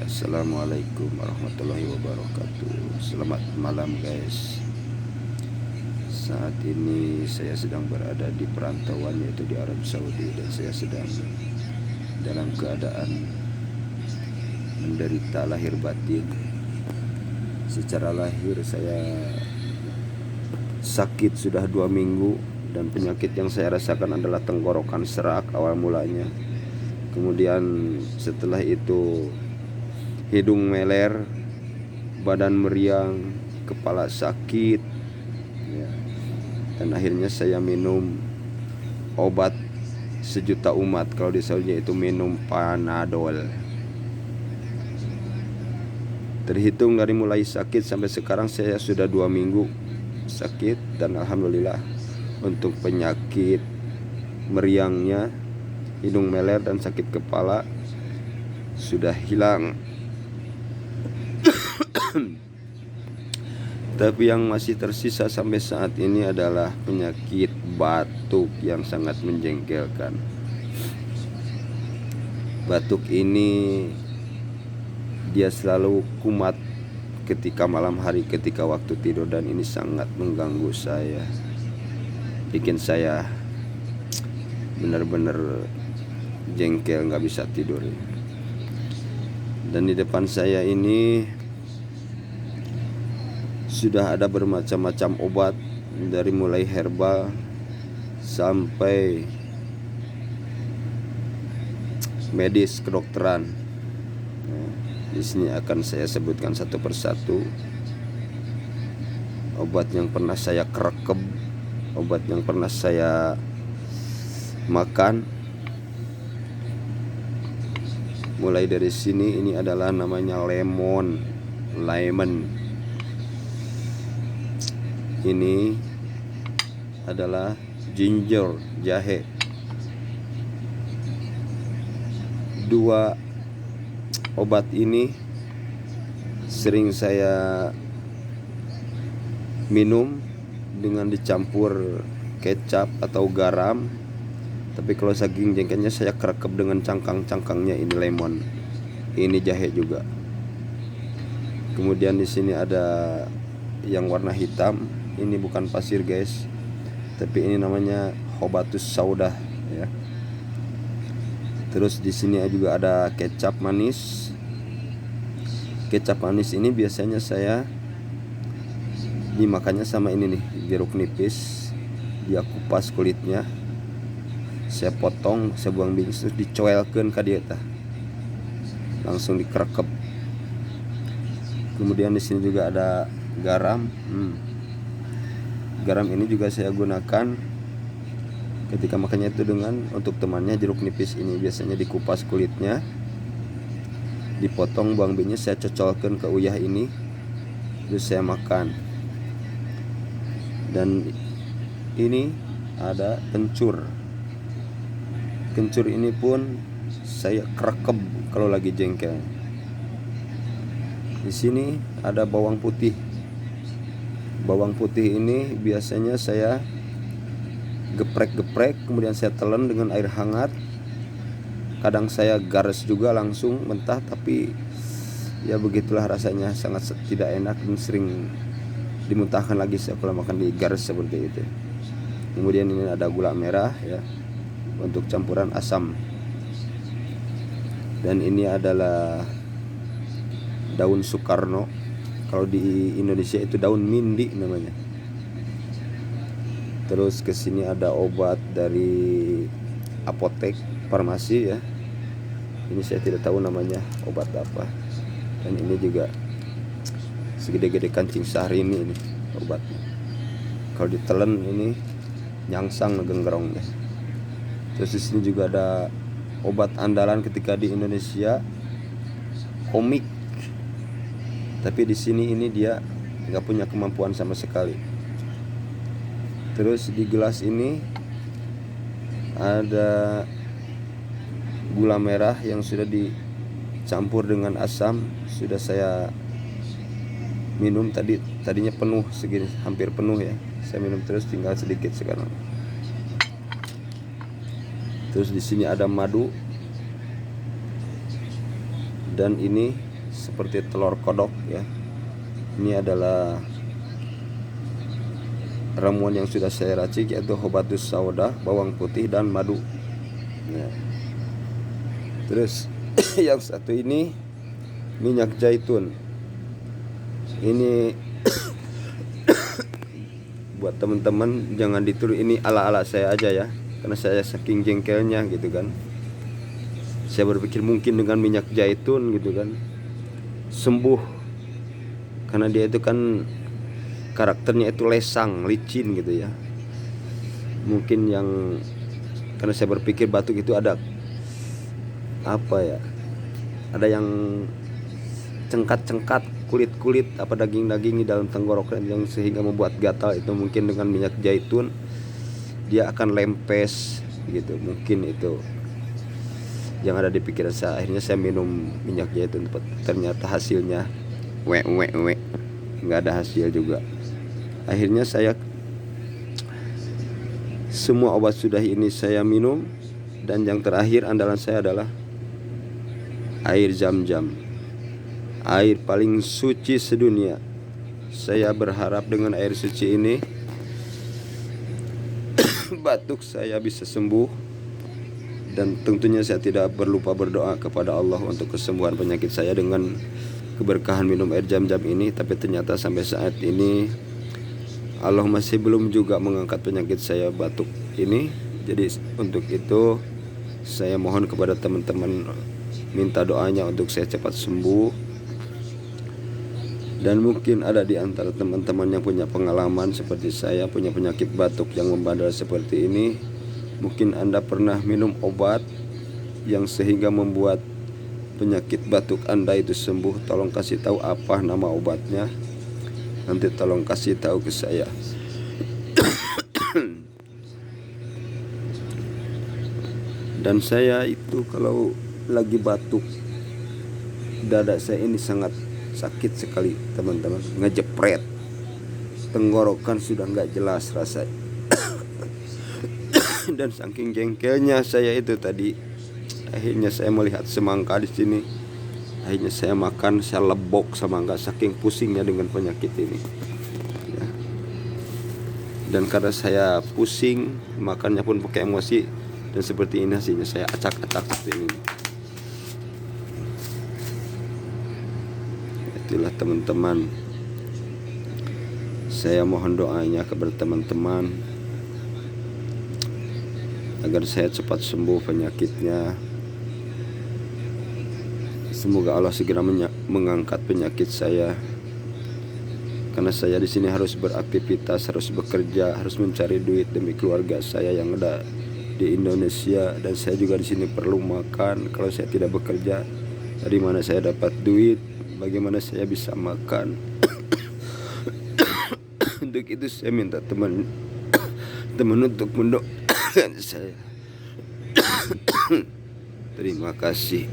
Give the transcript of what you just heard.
Assalamualaikum warahmatullahi wabarakatuh. Selamat malam guys. Saat ini saya sedang berada di perantauan, yaitu di Arab Saudi, dan saya sedang dalam keadaan menderita lahir batin. Secara lahir saya sakit sudah 2 minggu, dan penyakit yang saya rasakan adalah tenggorokan serak awal mulanya. Kemudian setelah itu hidung meler, badan meriang, kepala sakit ya. Dan akhirnya saya minum obat sejuta umat, kalau di Saudi itu minum Panadol. Terhitung dari mulai sakit sampai sekarang saya sudah 2 minggu sakit, dan alhamdulillah untuk penyakit meriangnya, hidung meler dan sakit kepala sudah hilang. Tapi yang masih tersisa sampai saat ini adalah penyakit batuk yang sangat menjengkelkan. Batuk ini dia selalu kumat ketika malam hari, ketika waktu tidur, dan ini sangat mengganggu saya, bikin saya benar-benar jengkel, nggak bisa tidur. Dan di depan saya ini sudah ada bermacam-macam obat, dari mulai herbal sampai medis kedokteran. Di sini akan saya sebutkan satu persatu obat yang pernah saya kerekep, obat yang pernah saya makan. Mulai dari sini, ini adalah namanya lemon. Ini adalah ginger, jahe. Dua obat ini sering saya minum dengan dicampur kecap atau garam. Tapi kalau saking jengkelnya, saya kerekep dengan cangkang-cangkangnya. Ini lemon, ini jahe juga. Kemudian di sini ada yang warna hitam. Ini bukan pasir guys, tapi ini namanya Habatus Sauda ya. Terus di sini juga ada kecap manis. Kecap manis ini biasanya saya dimakannya sama ini nih, jeruk nipis. Dia kupas kulitnya, saya potong, saya buang biji, terus dicoelkeun ka dieu tah. Langsung dikerekep. Kemudian di sini juga ada garam. Garam ini juga saya gunakan ketika makannya itu dengan, untuk temannya jeruk nipis ini biasanya dikupas kulitnya, dipotong, buang bijinya, saya cocolkeun ke uyah ini, terus saya makan. Dan ini ada kencur. Kencur ini pun saya kerekep kalau lagi jengkel. Di sini ada bawang putih. Bawang putih ini biasanya saya geprek-geprek, kemudian saya telan dengan air hangat. Kadang saya gares juga langsung mentah, tapi ya begitulah rasanya, sangat tidak enak dan sering dimuntahkan lagi saya kalau makan digares seperti itu. Kemudian ini ada gula merah ya, untuk campuran asam. Dan ini adalah daun Sukarno. Kalau di Indonesia itu daun mindi namanya. Terus ke sini ada obat dari apotek, farmasi ya. Ini saya tidak tahu namanya obat apa. Dan ini juga segede-gede kancing sehari ini obatnya. Kalau ditelan ini nyangsang ngegenggerong ya. Terus di sini juga ada obat andalan ketika di Indonesia, komik. Tapi di sini ini dia nggak punya kemampuan sama sekali. Terus di gelas ini ada gula merah yang sudah dicampur dengan asam. Sudah saya minum tadinya penuh segini, hampir penuh ya. Saya minum terus, tinggal sedikit sekarang. Terus di sini ada madu. Dan ini seperti telur kodok ya. Ini adalah ramuan yang sudah saya racik, yaitu hobatus sauda, bawang putih dan madu ya. Terus yang satu ini minyak zaitun. Ini buat teman-teman jangan ditiru, ini ala-ala saya aja ya, karena saya saking jengkelnya gitu kan. Saya berpikir mungkin dengan minyak zaitun gitu kan sembuh, karena dia itu kan karakternya itu lesang, licin gitu ya. Mungkin yang, karena saya berpikir batuk itu ada apa ya, ada yang cengkat-cengkat, kulit-kulit apa daging-daging di dalam tenggorokan yang sehingga membuat gatal. Itu mungkin dengan minyak zaitun dia akan lempes gitu, mungkin itu yang ada di pikiran saya. Akhirnya saya minum minyak zaitun, ternyata hasilnya nggak ada hasil juga. Akhirnya saya semua obat sudah ini saya minum, dan yang terakhir andalan saya adalah air zam-zam, air paling suci sedunia. Saya berharap dengan air suci ini batuk saya bisa sembuh, dan tentunya saya tidak berlupa berdoa kepada Allah untuk kesembuhan penyakit saya dengan keberkahan minum air zam-zam ini. Tapi ternyata sampai saat ini Allah masih belum juga mengangkat penyakit saya batuk ini. Jadi untuk itu saya mohon kepada teman-teman, minta doanya untuk saya cepat sembuh. Dan mungkin ada di antara teman-teman yang punya pengalaman seperti saya, punya penyakit batuk yang membandel seperti ini. Mungkin Anda pernah minum obat yang sehingga membuat penyakit batuk Anda itu sembuh. Tolong kasih tahu apa nama obatnya, nanti tolong kasih tahu ke saya. Dan saya itu kalau lagi batuk, dada saya ini sangat sakit sekali teman-teman, ngejepret, tenggorokan sudah nggak jelas rasanya. Dan saking jengkelnya saya itu tadi, akhirnya saya melihat semangka di sini. Akhirnya saya makan, saya lebok semangka saking pusingnya dengan penyakit ini ya. Dan karena saya pusing, makannya pun pakai emosi, dan seperti ini hasilnya, saya acak-acak seperti ini. Itulah teman-teman, saya mohon doanya kepada teman-teman agar saya cepat sembuh penyakitnya. Semoga Allah segera mengangkat penyakit saya, karena saya di sini harus beraktivitas, harus bekerja, harus mencari duit demi keluarga saya yang ada di Indonesia, dan saya juga di sini perlu makan. Kalau saya tidak bekerja, dari mana saya dapat duit? Bagaimana saya bisa makan? Untuk itu saya minta teman untuk mendoakan saya. Terima kasih.